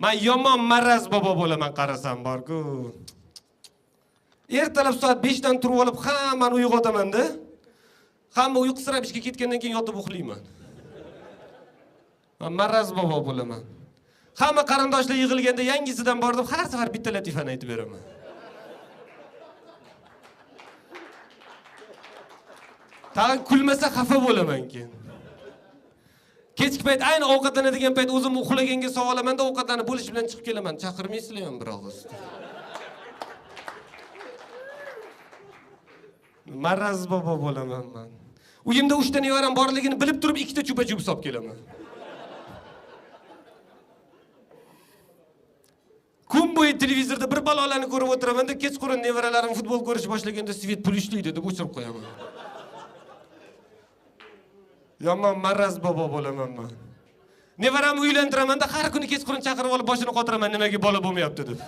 Men yomon maraz bobo bo'laman qarasam bor-ku. Ertalab soat 5 dan turib olib, hammani uyg'otaman-da. Hamma uyqusirab ishga ketgandan keyin yotib uxlayman. Men maraz bobo bo'laman. Hamma qarindoshlar yig'ilganda yangisidan bordim, har safar bitta latifani aytib beraman. Tag'in kulmasa xafa bo'laman keyin. Kechki payt ayni ovqatlanadigan payt o'zim uxlaganga sog'alamanda ovqatlarni bo'lish bilan chiqib kelaman. Chaqirmaysizlar ham bir og'iz. Maraz bobo bo'laman men. Uyimda 3 ta nevaram borligini bilib turib 2 ta chupa-chup solib kelaman. Kun bo'yi televizorda bir balolarni ko'rib o'tiraman-da, kechqurun nevaralarim futbol ko'rish boshlaganda svet pul ishlaydi deb o'chirib qo'yaman. Yomon maraz bobo bo'laman men. Nevaramni uylantiraman-da, har kuni kechqurun chaqirib olib boshini qotiraman, nimaga bola bo'lmayapti deb.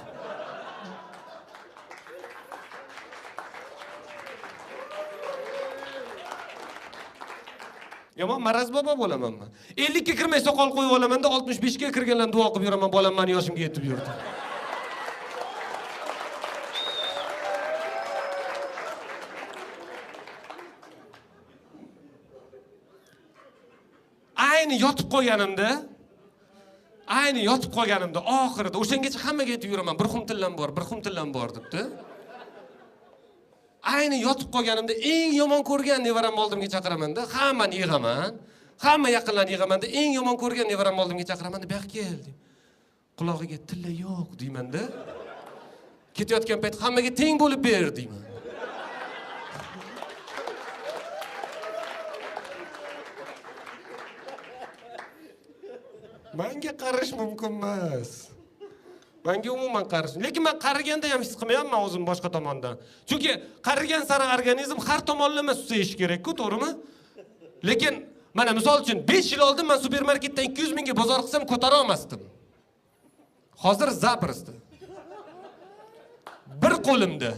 Yomon maraz bobo bo'laman men. 50 ga kirmay soqol qo'yib olaman-da, 65 ga kirganlar duo qilib yuraman, bolam meni yoshimga yetib yurdi. Ayni yotib qolganimda, oxirida o'shangacha hammaga aytib yuraman, bir xum tillam bor debdi. Ayni yotib qolganimda eng yomon ko'rgan nevaramni oldimga chaqiraman-da, hammani yig'aman. Hamma yaqinlarni yig'aman-da, eng yomon ko'rgan nevaramni oldimga chaqiraman-da, bu yoqqa kel deb. Qulog'iga tilla yo'q deyman-da. Ketayotgan payt hammaga teng bo'lib ber deyman. Menga qarish mumkin emas. Menga umuman qarish. Lekin men qariganda ham his qilmayapman o'zim boshqa tomondan. Chunki qarigan sari organizm har tomonlama susayish kerak-ku, to'g'rimi? Lekin mana misol uchun 5 yil oldin men supermarketdan 200 mingga bozor qilsam ko'tara olmasdim. Hozir zaprista. Bir qo'limda